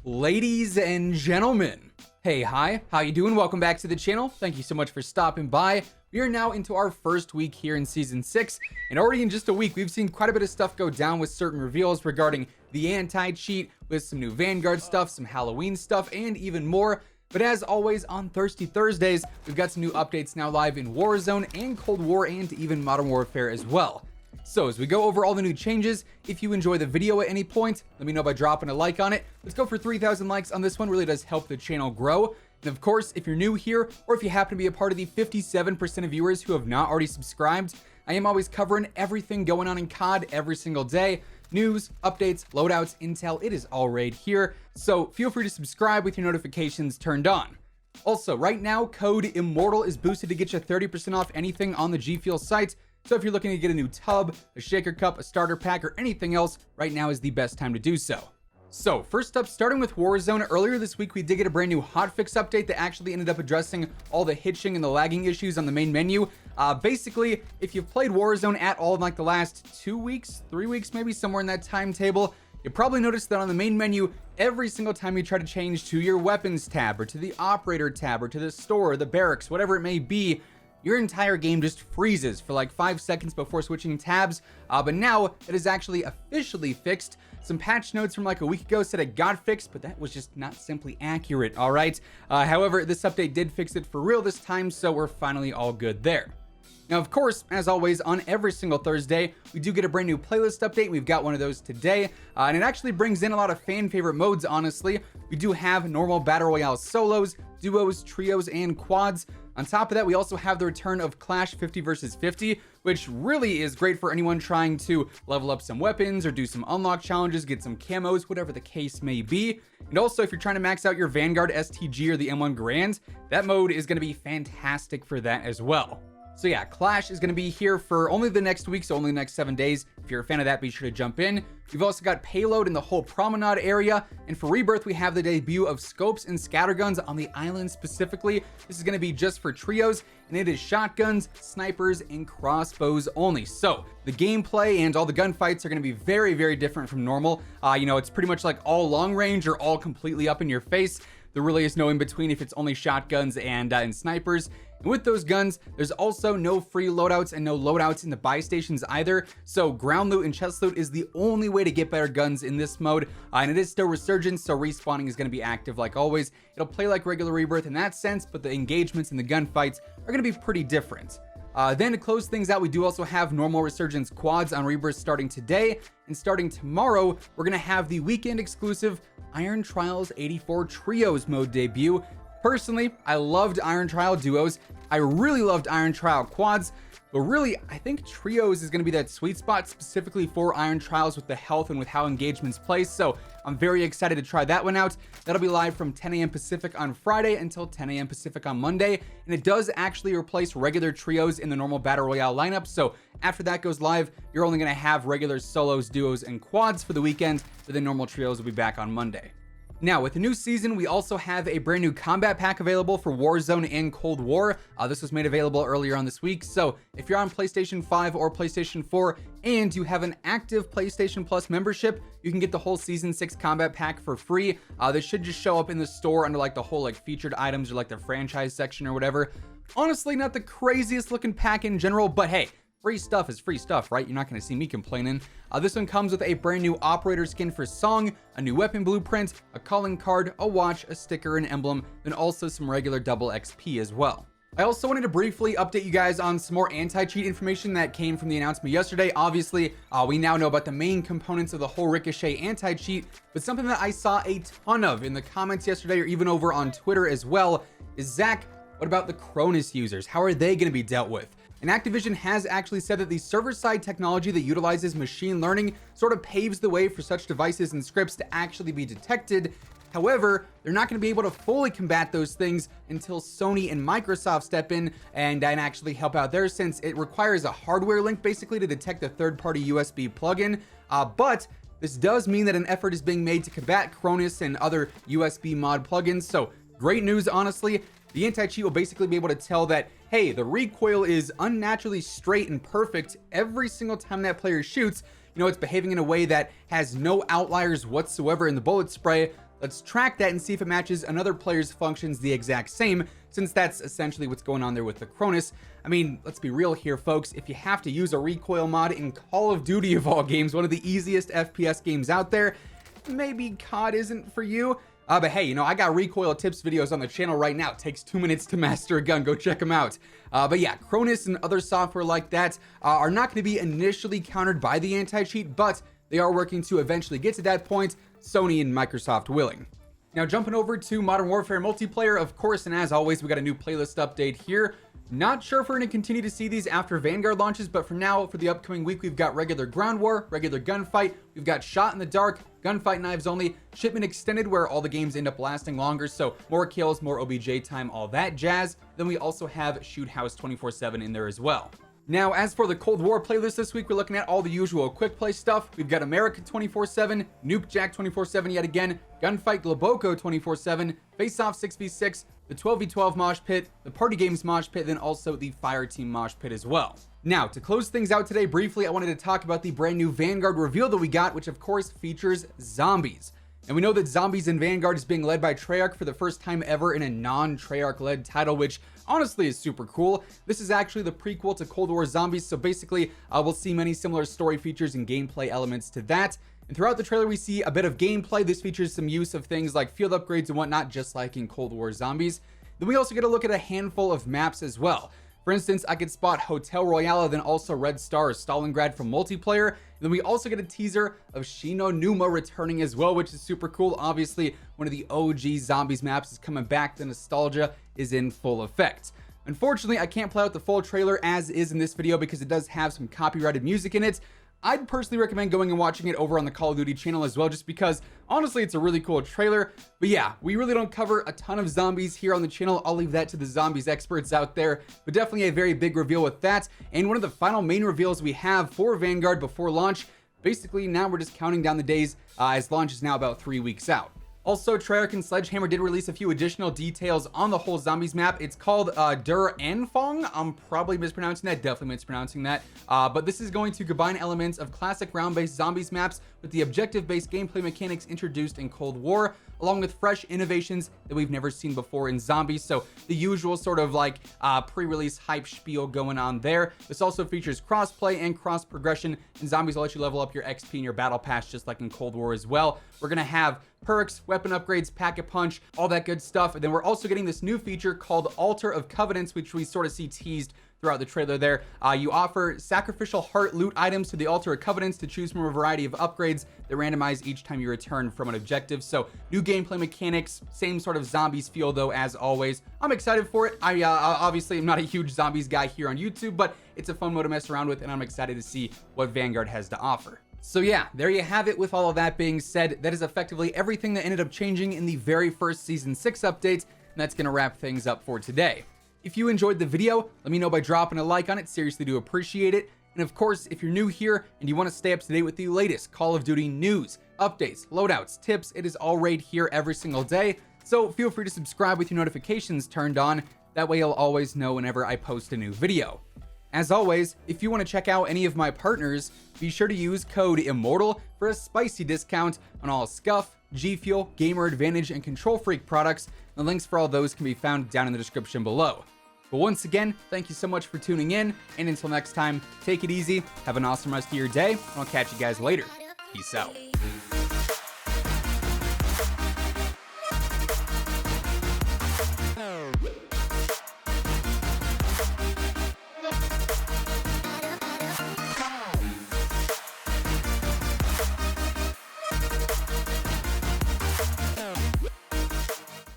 Ladies and gentlemen, hey, hi, how you doing? Welcome back to the channel. Thank you so much for stopping by. We are now into our first week here in season 6, and already in just a week we've seen quite a bit of stuff go down with certain reveals regarding the anti-cheat, with some new Vanguard stuff, some Halloween stuff, and even more. But as always, on Thirsty Thursdays, we've got some new updates now live in Warzone and Cold War and even Modern Warfare as well. So as we go over all the new changes, if you enjoy the video at any point, let me know by dropping a like on it. Let's go for 3,000 likes on this one. Really does help the channel grow. And of course, if you're new here, or if you happen to be a part of the 57% of viewers who have not already subscribed, I am always covering everything going on in COD every single day. News, updates, loadouts, intel, it is all right here. So feel free to subscribe with your notifications turned on. Also, right now, code WHosImmortal is boosted to get you 30% off anything on the G Fuel site. So if you're looking to get a new tub, a shaker cup, a starter pack, or anything else, right now is the best time to do so. So first up, starting with Warzone, earlier this week we did get a brand new hotfix update that actually ended up addressing all the hitching and the lagging issues on the main menu. Basically, if you've played Warzone at all in like the last 2 weeks, 3 weeks, maybe somewhere in that timetable, you probably noticed that on the main menu, every single time you try to change to your weapons tab, or to the operator tab, or to the store, the barracks, whatever it may be, your entire game just freezes for like 5 seconds before switching tabs. But now it is actually officially fixed. Some patch notes from like a week ago said it got fixed, but that was just not simply accurate, all right? However, this update did fix it for real this time, so we're finally all good there. Now, of course, as always, on every single Thursday, we do get a brand new playlist update. We've got one of those today, and it actually brings in a lot of fan favorite modes, honestly. We do have normal Battle Royale solos, duos, trios, and quads. On top of that, we also have the return of Clash 50 versus 50, which really is great for anyone trying to level up some weapons or do some unlock challenges, get some camos, whatever the case may be. And also, if you're trying to max out your Vanguard STG or the M1 Grand, that mode is going to be fantastic for that as well. So yeah, Clash is going to be here for only the next week, so only the next 7 days. If you're a fan of that, be sure to jump in. We've also got Payload in the whole Promenade area. And for Rebirth, we have the debut of Scopes and Scatterguns on the island specifically. This is going to be just for trios, and it is shotguns, snipers, and crossbows only. So the gameplay and all the gunfights are going to be very, very different from normal. It's pretty much like all long range or all completely up in your face. There really is no in between if it's only shotguns and snipers. And with those guns, there's also no free loadouts and no loadouts in the buy stations either. So ground loot and chest loot is the only way to get better guns in this mode. And it is still Resurgence, so respawning is going to be active like always. It'll play like regular Rebirth in that sense, but the engagements and the gunfights are going to be pretty different. Then to close things out, we do also have normal Resurgence quads on Rebirth starting today, and starting tomorrow, we're going to have the weekend exclusive Iron Trials 84 Trios mode debut. Personally, I loved Iron Trial duos. I really loved Iron Trial quads, but really, I think trios is going to be that sweet spot specifically for Iron Trials with the health and with how engagements play. So I'm very excited to try that one out. That'll be live from 10 a.m. Pacific on Friday until 10 a.m. Pacific on Monday. And it does actually replace regular trios in the normal Battle Royale lineup. So after that goes live, you're only going to have regular solos, duos, and quads for the weekend, but the normal trios will be back on Monday. Now, with the new season, we also have a brand new combat pack available for Warzone and Cold War. This was made available earlier on this week. So if you're on PlayStation 5 or PlayStation 4 and you have an active PlayStation Plus membership, you can get the whole Season 6 combat pack for free. This should just show up in the store under like the whole like featured items or like the franchise section or whatever. Honestly, not the craziest looking pack in general, but hey, free stuff is free stuff, right? You're not going to see me complaining. This one comes with a brand new operator skin for Song, a new weapon blueprint, a calling card, a watch, a sticker, an emblem, and also some regular double XP as well. I also wanted to briefly update you guys on some more anti-cheat information that came from the announcement yesterday. Obviously, we now know about the main components of the whole Ricochet anti-cheat, but something that I saw a ton of in the comments yesterday or even over on Twitter as well is, Zach, what about the Cronus users? How are they going to be dealt with? And Activision has actually said that the server-side technology that utilizes machine learning sort of paves the way for such devices and scripts to actually be detected. However, they're not going to be able to fully combat those things until Sony and Microsoft step in and actually help out there, since it requires a hardware link basically to detect a third-party USB plugin. But this does mean that an effort is being made to combat Cronus and other USB mod plugins. So great news, honestly. The anti-cheat will basically be able to tell that, hey, the recoil is unnaturally straight and perfect every single time that player shoots. It's behaving in a way that has no outliers whatsoever in the bullet spray. let's track that and see if it matches another player's functions the exact same, since that's essentially what's going on there with the Cronus. I mean, let's be real here, folks. If you have to use a recoil mod in Call of Duty of all games, one of the easiest FPS games out there, maybe COD isn't for you. But hey, you know, I got recoil tips videos on the channel right now. It takes 2 minutes to master a gun. Go check them out. But yeah, Cronus and other software like that are not going to be initially countered by the anti-cheat, but they are working to eventually get to that point, Sony and Microsoft willing. Now, jumping over to Modern Warfare multiplayer, of course, and as always, we got a new playlist update here. Not sure if we're going to continue to see these after Vanguard launches, but for now, for the upcoming week, we've got regular ground war, regular gunfight, we've got shot in the dark, gunfight knives only, shipment extended, where all the games end up lasting longer, so more kills, more OBJ time, all that jazz. Then we also have Shoot House 24/7 in there as well. Now, as for the Cold War playlist this week, we're looking at all the usual quick play stuff. We've got America 24/7, Nuke Jack 24/7 yet again, Gunfight Globoko 24/7, Face Off 6v6, the 12v12 Mosh Pit, the Party Games Mosh Pit, then also the Fire Team Mosh Pit as well. Now, to close things out today briefly, I wanted to talk about the brand new Vanguard Reveal that we got, which of course features zombies. And we know that Zombies in Vanguard is being led by Treyarch for the first time ever in a non-Treyarch led title, which honestly is super cool. This is actually the prequel to Cold War Zombies, so basically we'll see many similar story features and gameplay elements to that. And throughout the trailer, we see a bit of gameplay. This features some use of things like field upgrades and whatnot, just like in Cold War Zombies. Then we also get a look at a handful of maps as well. For instance, I could spot Hotel Royale, then also Red Star or Stalingrad from multiplayer. And then we also get a teaser of Shino Numa returning as well, which is super cool. Obviously, one of the OG Zombies maps is coming back. The nostalgia is in full effect. Unfortunately, I can't play out the full trailer as is in this video because it does have some copyrighted music in it. I'd personally recommend going and watching it over on the Call of Duty channel as well, just because honestly it's a really cool trailer. But yeah, we really don't cover a ton of zombies here on the channel. I'll leave that to the zombies experts out there, but definitely a very big reveal with that, and one of the final main reveals we have for Vanguard before launch. Basically, now we're just counting down the days as launch is now about 3 weeks out. Also, Treyarch and Sledgehammer did release a few additional details on the whole zombies map. It's called Der Anfang. I'm probably mispronouncing that, definitely mispronouncing that. But this is going to combine elements of classic round-based zombies maps with the objective-based gameplay mechanics introduced in Cold War, along with fresh innovations that we've never seen before in zombies. So the usual sort of like pre-release hype spiel going on there. This also features cross-play and cross-progression, and zombies will let you level up your XP and your battle pass just like in Cold War as well. We're gonna have perks, weapon upgrades, pack-a-punch, all that good stuff. And then we're also getting this new feature called Altar of Covenants, which we sort of see teased throughout the trailer there. You offer sacrificial heart loot items to the Altar of Covenants to choose from a variety of upgrades that randomize each time you return from an objective. So new gameplay mechanics, same sort of zombies feel though, as always. I'm excited for it. I obviously am not a huge zombies guy here on YouTube, but it's a fun mode to mess around with, and I'm excited to see what Vanguard has to offer. So yeah, there you have it. With all of that being said, that is effectively everything that ended up changing in the very first Season 6 update, and that's going to wrap things up for today. If you enjoyed the video, let me know by dropping a like on it. Seriously do appreciate it. And of course, if you're new here and you want to stay up to date with the latest Call of Duty news, updates, loadouts, tips, it is all right here every single day. So feel free to subscribe with your notifications turned on. That way you'll always know whenever I post a new video. As always, if you want to check out any of my partners, be sure to use code WhosImmortal for a spicy discount on all Scuff, G Fuel, Gamer Advantage, and Control Freak products. The links for all those can be found down in the description below. But once again, thank you so much for tuning in, and until next time, take it easy, have an awesome rest of your day, and I'll catch you guys later. Peace out.